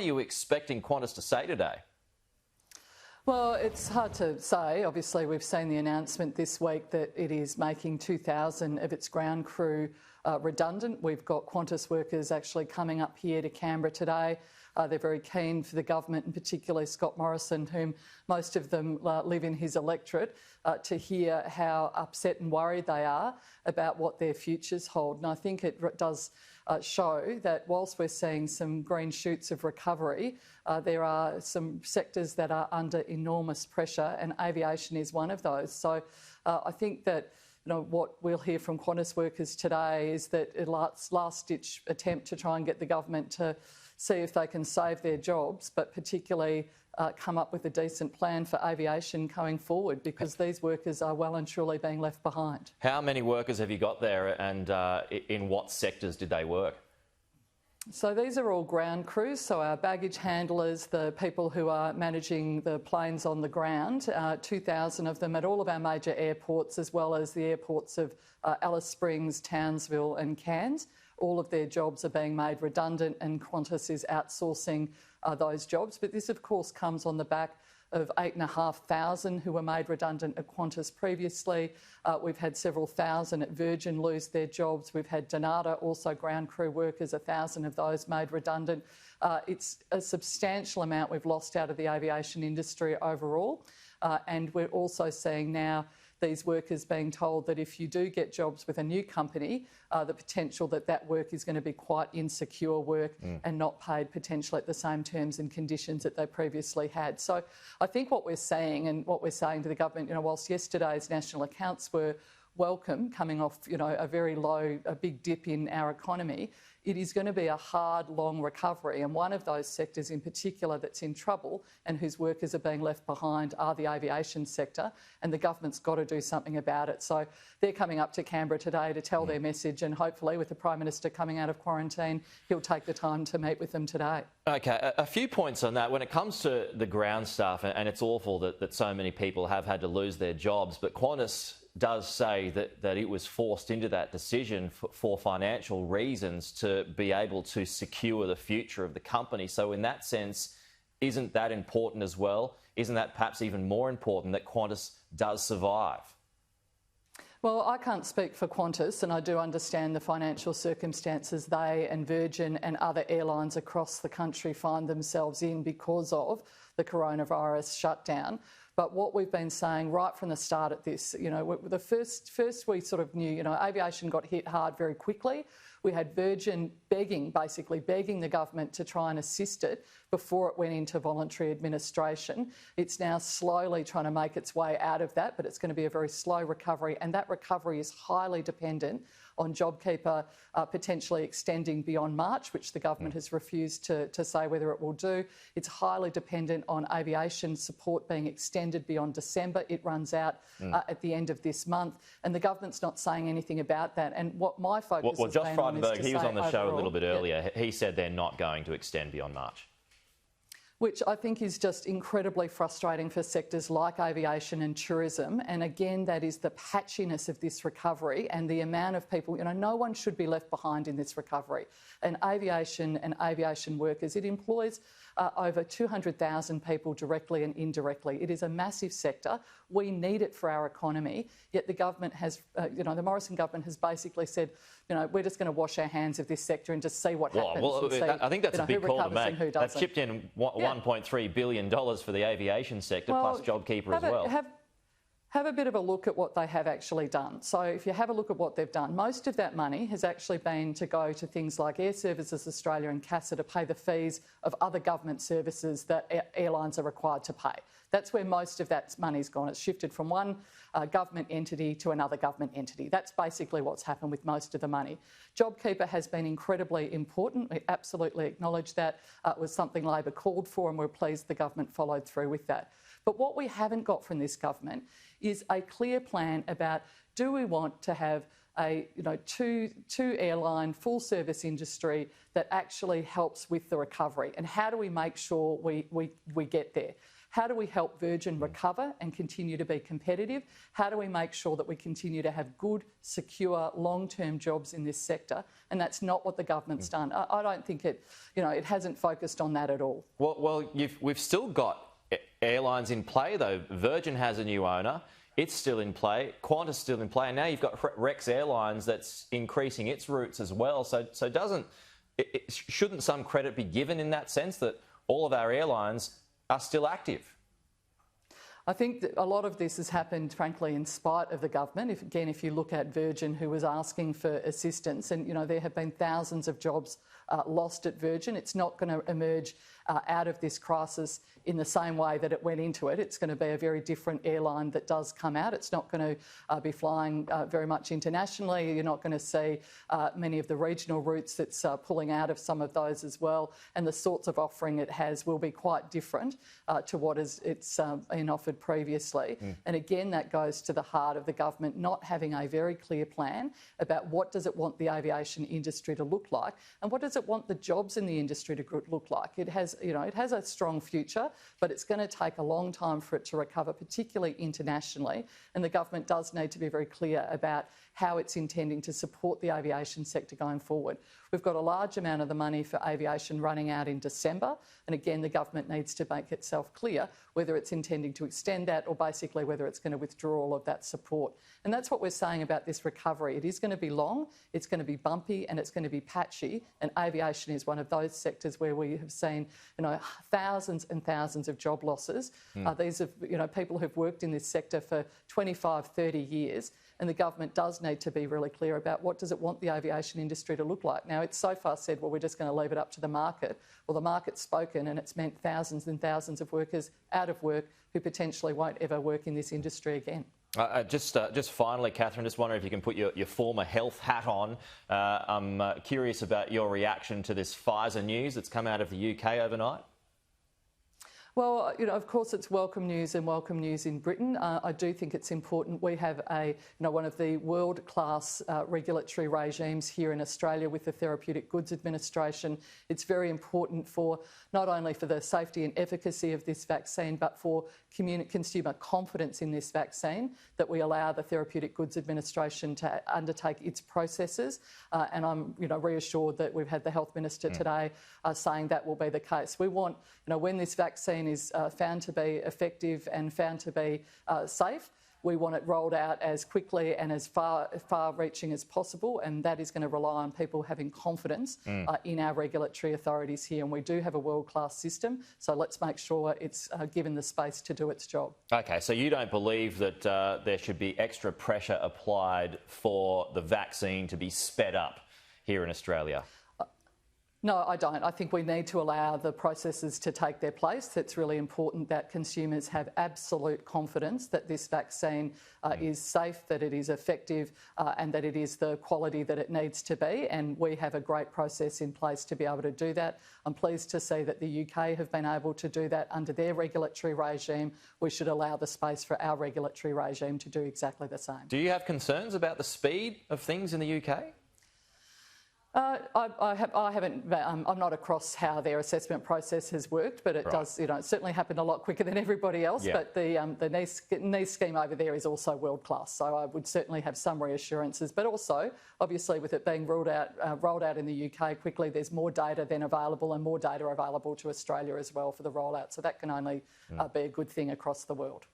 are you expecting Qantas to say today? Well, it's hard to say. Obviously, we've seen the announcement this week that it is making 2,000 of its ground crew redundant. We've got Qantas workers actually coming up here to Canberra today. They're very keen for the government, and particularly Scott Morrison, whom most of them live in his electorate, to hear how upset and worried they are about what their futures hold. And I think it does show that whilst we're seeing some green shoots of recovery, there are some sectors that are under enormous pressure, and aviation is one of those. So I think that what we'll hear from Qantas workers today is that a last-ditch attempt to try and get the government to see if they can save their jobs, but particularly come up with a decent plan for aviation going forward, because these workers are well and truly being left behind. How many workers have you got there, and in what sectors did they work? So these are all ground crews, so our baggage handlers, the people who are managing the planes on the ground, 2,000 of them at all of our major airports, as well as the airports of Alice Springs, Townsville and Cairns. All of their jobs are being made redundant, and Qantas is outsourcing those jobs. But this, of course, comes on the back of 8,500 who were made redundant at Qantas previously. We've had several thousand at Virgin lose their jobs. We've had Donata, also ground crew workers, 1,000 of those made redundant. It's a substantial amount we've lost out of the aviation industry overall. And we're also seeing now these workers being told that if you do get jobs with a new company, the potential that that work is going to be quite insecure work and not paid potentially at the same terms and conditions that they previously had. So I think what we're saying, and what we're saying to the government, whilst yesterday's national accounts were welcome, coming off, a very low, a big dip in our economy, it is going to be a hard, long recovery. And one of those sectors in particular that's in trouble and whose workers are being left behind are the aviation sector, and the government's got to do something about it. So they're coming up to Canberra today to tell their message, and hopefully with the Prime Minister coming out of quarantine, he'll take the time to meet with them today. OK, a few points on that. When it comes to the ground staff, and it's awful that so many people have had to lose their jobs, but Qantas does say that it was forced into that decision for financial reasons to be able to secure the future of the company. So in that sense, isn't that important as well? Isn't that perhaps even more important that Qantas does survive? Well, I can't speak for Qantas, and I do understand the financial circumstances they and Virgin and other airlines across the country find themselves in because of the coronavirus shutdown. But what we've been saying right from the start at this, the first we sort of knew, aviation got hit hard very quickly. We had Virgin basically begging the government to try and assist it before it went into voluntary administration. It's now slowly trying to make its way out of that, but it's going to be a very slow recovery, and that recovery is highly dependent on JobKeeper potentially extending beyond March, which the government has refused to say whether it will do. It's highly dependent on aviation support being extended beyond December. It runs out at the end of this month, and the government's not saying anything about that. And what my focus has been on is to say, he was on the show overall, a little bit earlier. Yeah. He said they're not going to extend beyond March, which I think is just incredibly frustrating for sectors like aviation and tourism. And again, that is the patchiness of this recovery and the amount of people, no one should be left behind in this recovery. And aviation workers, it employs over 200,000 people directly and indirectly. It is a massive sector. We need it for our economy. Yet the government has, the Morrison government has basically said, we're just going to wash our hands of this sector and just see what happens. Well, I think that's a big call to make. They've chipped in $1.3 billion for the aviation sector, plus JobKeeper as well. Have a bit of a look at what they have actually done. So if you have a look at what they've done, most of that money has actually been to go to things like Air Services Australia and CASA to pay the fees of other government services that airlines are required to pay. That's where most of that money's gone. It's shifted from one government entity to another government entity. That's basically what's happened with most of the money. JobKeeper has been incredibly important. We absolutely acknowledge that. It was something Labor called for, and we're pleased the government followed through with that. But what we haven't got from this government is a clear plan about, do we want to have a two airline full service industry that actually helps with the recovery. And how do we make sure we get there? How do we help Virgin recover and continue to be competitive? How do we make sure that we continue to have good, secure, long-term jobs in this sector? And that's not what the government's done. I don't think it hasn't focused on that at all. Well, we've still got airlines in play, though. Virgin has a new owner. It's still in play. Qantas still in play. And now you've got Rex Airlines that's increasing its routes as well. So shouldn't some credit be given in that sense that all of our airlines are still active? I think that a lot of this has happened, frankly, in spite of the government. If you look at Virgin, who was asking for assistance, and there have been thousands of jobs lost at Virgin. It's not going to emerge out of this crisis in the same way that it went into it. It's going to be a very different airline that does come out. It's not going to be flying very much internationally. You're not going to see many of the regional routes that's pulling out of some of those as well. And the sorts of offering it has will be quite different to what it's been offered previously. And again, that goes to the heart of the government not having a very clear plan about what does it want the aviation industry to look like and what does it want the jobs in the industry to look like. It has a strong future, but it's going to take a long time for it to recover, particularly internationally. And the government does need to be very clear about how it's intending to support the aviation sector going forward. We've got a large amount of the money for aviation running out in December. And again, the government needs to make itself clear whether it's intending to extend that or basically whether it's going to withdraw all of that support. And that's what we're saying about this recovery. It is going to be long, it's going to be bumpy, and it's going to be patchy. And aviation is one of those sectors where we have seen, thousands and thousands of job losses. These are, people who've worked in this sector for 25, 30 years. And the government does need to be really clear about what does it want the aviation industry to look like. Now, it's so far said, well, we're just going to leave it up to the market. Well, the market's spoken, and it's meant thousands and thousands of workers out of work who potentially won't ever work in this industry again. Just finally, Catherine, just wondering if you can put your former health hat on. I'm curious about your reaction to this Pfizer news that's come out of the UK overnight. Well, of course, it's welcome news and welcome news in Britain. I do think it's important. We have one of the world-class regulatory regimes here in Australia with the Therapeutic Goods Administration. It's very important for not only for the safety and efficacy of this vaccine, but for consumer confidence in this vaccine that we allow the Therapeutic Goods Administration to undertake its processes. And I'm, reassured that we've had the Health Minister today saying that will be the case. We want, when this vaccine is found to be effective and found to be safe, we want it rolled out as quickly and as far-reaching as possible, and that is going to rely on people having confidence in our regulatory authorities here. And we do have a world-class system, so let's make sure it's given the space to do its job. OK, so you don't believe that there should be extra pressure applied for the vaccine to be sped up here in Australia? No, I don't. I think we need to allow the processes to take their place. It's really important that consumers have absolute confidence that this vaccine is safe, that it is effective and that it is the quality that it needs to be. And we have a great process in place to be able to do that. I'm pleased to see that the UK have been able to do that under their regulatory regime. We should allow the space for our regulatory regime to do exactly the same. Do you have concerns about the speed of things in the UK? I haven't. I'm not across how their assessment process has worked, but it does. It certainly happened a lot quicker than everybody else. Yeah. But the niche scheme over there is also world class. So I would certainly have some reassurances. But also, obviously, with it being rolled out in the UK quickly, there's more data then available and more data available to Australia as well for the rollout. So that can only be a good thing across the world.